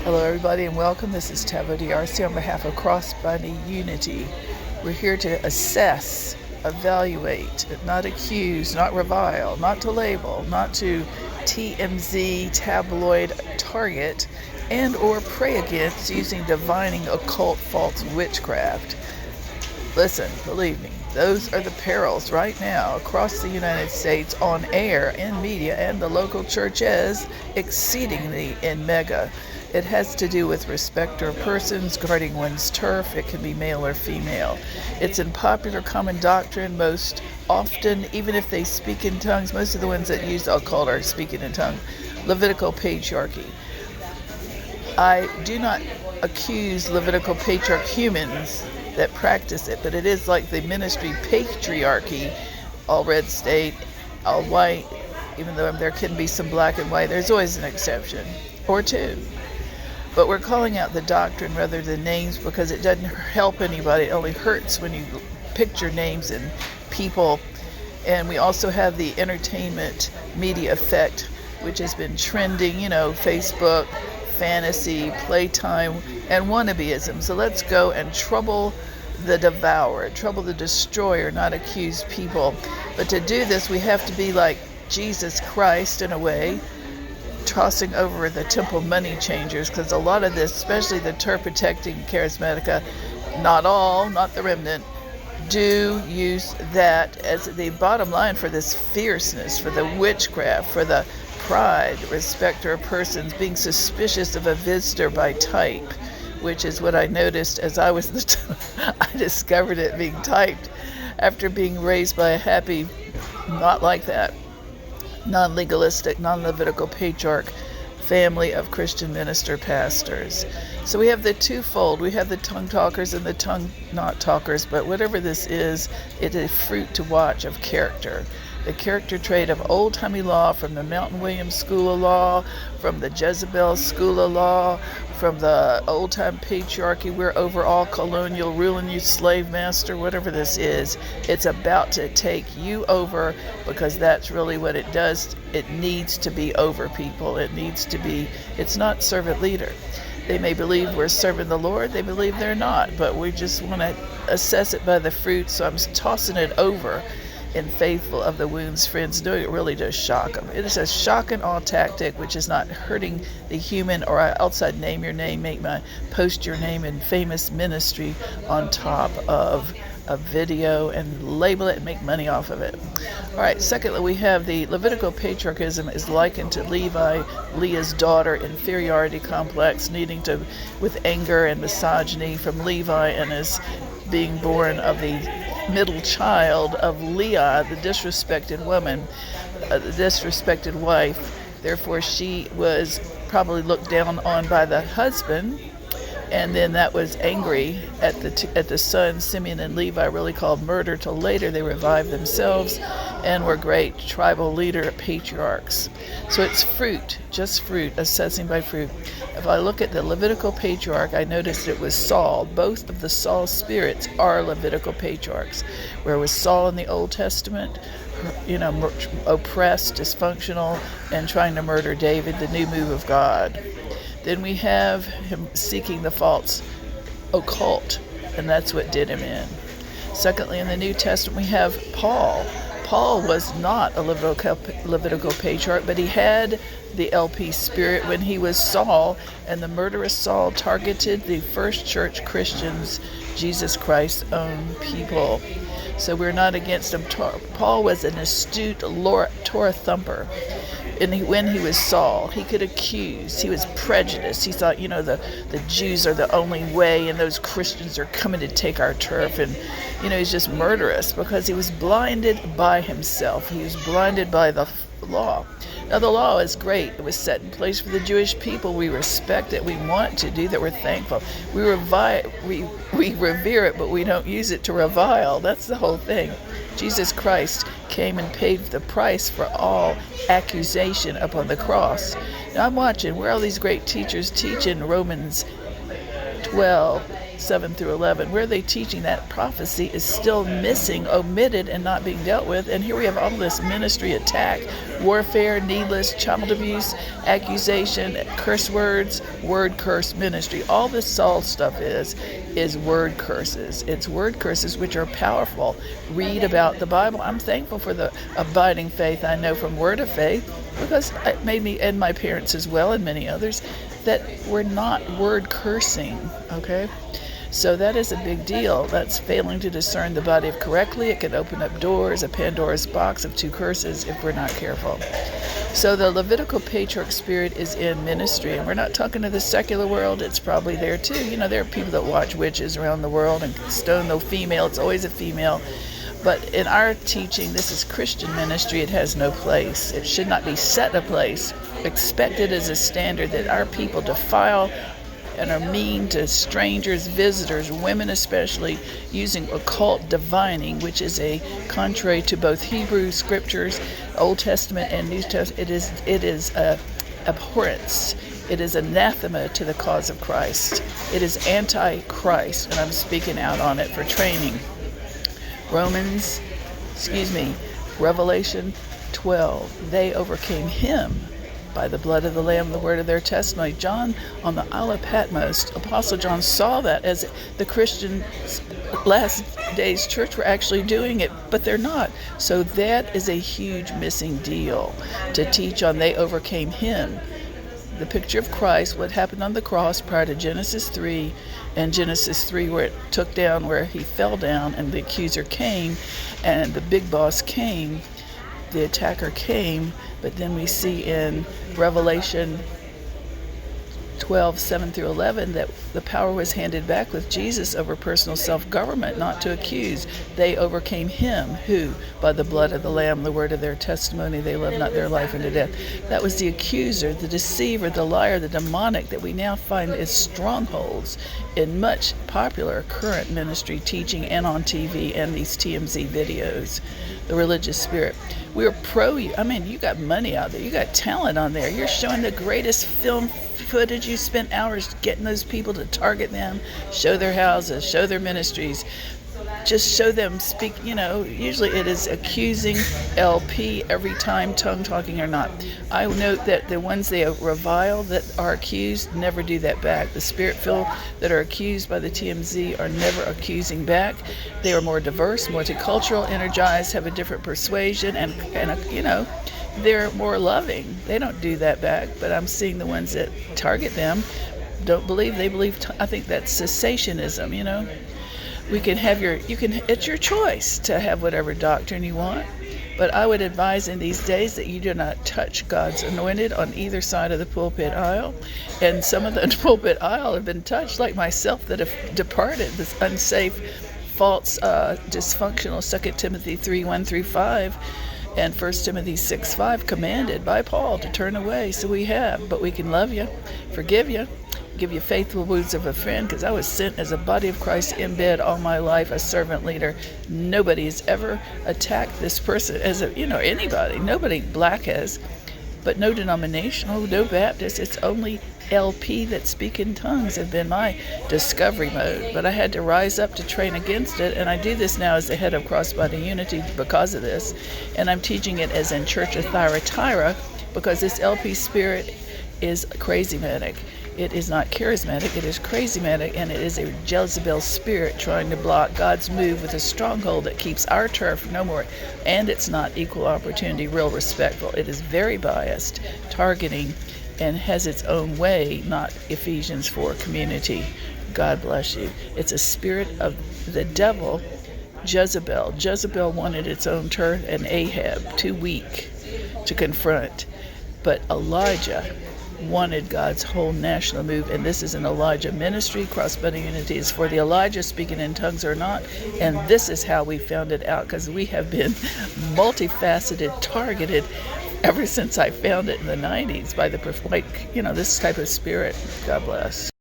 Hello, everybody, and welcome. This is Tavo DRC on behalf of Cross-Body Unity. We're here to assess, evaluate, not accuse, not revile, not to label, not to TMZ, tabloid, target, and or pray against using divining, occult, false witchcraft. Listen, believe me, those are the perils right now across the United States on air, in media, and the local churches exceedingly in mega. It has to do with respect of persons, guarding one's turf. It can be male or female. It's in popular common doctrine most often, even if they speak in tongues. Most of the ones that use occult are speaking in tongues. Levitical patriarchy. I do not accuse Levitical patriarch humans that practice it, but it is like the ministry patriarchy, all red state, all white, even though there can be some black and white. There's always an exception, or two. But we're calling out the doctrine rather than names because it doesn't help anybody. It only hurts when you picture names and people. And we also have the entertainment media effect, which has been trending, Facebook, fantasy, playtime, and wannabeism. So let's go and trouble the devourer, trouble the destroyer, not accuse people. But to do this, we have to be like Jesus Christ in a way, tossing over the temple money changers, because a lot of this, especially the turf protecting charismatica, not all, not the remnant, do use that as the bottom line for this fierceness, for the witchcraft, for the pride, respect of persons, being suspicious of a visitor by type, which is what I noticed as I was I discovered it being typed after being raised by a happy, not like that, non-legalistic, non-Levitical patriarch family of Christian minister pastors. So we have the twofold. We have the tongue talkers and the tongue not talkers, but whatever this is, it is fruit to watch of character. The character trait of old-timey law from the Mountain Williams School of Law, from the Jezebel School of Law, from the old-time patriarchy, we're over all colonial, ruling you slave master, whatever this is, it's about to take you over, because that's really what it does. It needs to be over people. It's not servant leader. They may believe we're serving the Lord, they believe they're not, but we just want to assess it by the fruit, so I'm tossing it over in faithful of the wounds friends do. It really does shock them. It is a shock and awe tactic, which is not hurting the human, or else I'd name your name, post your name in famous ministry on top of a video and label it and make money off of it. All right, secondly, we have the Levitical patriarchism is likened to Levi, Leah's daughter, inferiority complex, with anger and misogyny from Levi, and is being born of the middle child of Leah, the disrespected woman, the disrespected wife. Therefore, she was probably looked down on by the husband, and then that was angry at the sons, Simeon and Levi, really called murder, till later they revived themselves and were great tribal leader patriarchs. So it's fruit, just fruit, assessing by fruit. If I look at the Levitical patriarch, I noticed it was Saul. Both of the Saul spirits are Levitical patriarchs. Where was Saul in the Old Testament? Oppressed, dysfunctional, and trying to murder David, the new move of God. Then we have him seeking the false occult, and that's what did him in. Secondly, in the New Testament, we have Paul. Paul was not a Levitical patriarch, but he had the LP spirit when he was Saul, and the murderous Saul targeted the first church Christians, Jesus Christ's own people. So we're not against him. Paul was an astute Torah thumper. And when he was Saul, he could accuse. He was prejudiced. He thought, the Jews are the only way, and those Christians are coming to take our turf. And, he's just murderous because he was blinded by himself. He was blinded by the law. Now, the law is great. It was set in place for the Jewish people. We respect it. We want to do that. We're thankful. We revere it, but we don't use it to revile. That's the whole thing. Jesus Christ came and paid the price for all accusation upon the cross. Now I'm watching where all these great teachers teach in Romans 12, 7 through 11. Where are they teaching that prophecy is still missing, omitted, and not being dealt with. And here we have all this ministry attack, warfare, needless child abuse, accusation, curse words, word curse ministry. All this Saul stuff is word curses. It's word curses which are powerful. Read about the Bible. I'm thankful for the abiding faith I know from Word of Faith, because it made me, and my parents as well, and many others, that we're not word cursing, okay? So that is a big deal. That's failing to discern the body correctly. It can open up doors, a Pandora's box of two curses, if we're not careful. So the Levitical patriarch spirit is in ministry, and we're not talking to the secular world. It's probably there too. You know, there are people that watch witches around the world and stone no female. It's always a female. But in our teaching, this is Christian ministry. It has no place. It should not be set a place. Expected as a standard that our people defile and are mean to strangers, visitors, women especially, using occult divining, which is a contrary to both Hebrew scriptures, Old Testament and New Testament. It is abhorrence. It is anathema to the cause of Christ. It is anti-Christ, and I'm speaking out on it for training. Revelation 12. They overcame him by the blood of the Lamb, the word of their testimony. John on the Isle of Patmos, Apostle John saw that as the Christian last days church were actually doing it, but they're not. So that is a huge missing deal to teach on. They overcame him. The picture of Christ, what happened on the cross prior to Genesis 3, and Genesis 3 where it took down, where he fell down and the accuser came and the big boss came, the attacker came. But then we see in Revelation 12, 7 through 11 that the power was handed back with Jesus over personal self-government, not to accuse. They overcame him, who, by the blood of the Lamb, the word of their testimony, they loved not their life unto death. That was the accuser, the deceiver, the liar, the demonic that we now find as strongholds in much popular current ministry teaching and on TV and these TMZ videos. The religious spirit. We're pro you. I mean, you got money out there. You got talent on there. You're showing the greatest film footage. You spent hours getting those people to target them, show their houses, show their ministries. Just show them speak, usually it is accusing LP every time, tongue talking or not. I note that the ones they revile that are accused never do that back. The spirit-filled that are accused by the TMZ are never accusing back. They are more diverse, multicultural, energized, have a different persuasion, and they're more loving. They don't do that back, but I'm seeing the ones that target them don't believe. They believe, I think that's cessationism, We can have it's your choice to have whatever doctrine you want. But I would advise in these days that you do not touch God's anointed on either side of the pulpit aisle. And some of the pulpit aisle have been touched, like myself, that have departed this unsafe, false, dysfunctional 2 Timothy 3, 1 through 5. And 1 Timothy 6, 5, commanded by Paul to turn away. So we have, but we can love you, forgive you, give you faithful words of a friend, because I was sent as a body of Christ in bed all my life, a servant leader. Nobody has ever attacked this person as anybody. Nobody black has, but no denominational, no Baptist. It's only LP that speak in tongues have been my discovery mode. But I had to rise up to train against it, and I do this now as the head of Crossbody Unity because of this, and I'm teaching it as in Church of Thyatira, because this LP spirit is crazy-matic. It is not charismatic, it is crazy-matic, and it is a Jezebel spirit trying to block God's move with a stronghold that keeps our turf no more. And it's not equal opportunity, real respectful. It is very biased, targeting, and has its own way, not Ephesians 4 community. God bless you. It's a spirit of the devil, Jezebel. Jezebel wanted its own turf, and Ahab, too weak to confront. But Elijah wanted God's whole national move, and this is an Elijah ministry. Crossbody Unity is for the Elijah speaking in tongues or not, and this is how we found it out, because we have been multifaceted, targeted ever since I found it in the 90s by this type of spirit. God bless.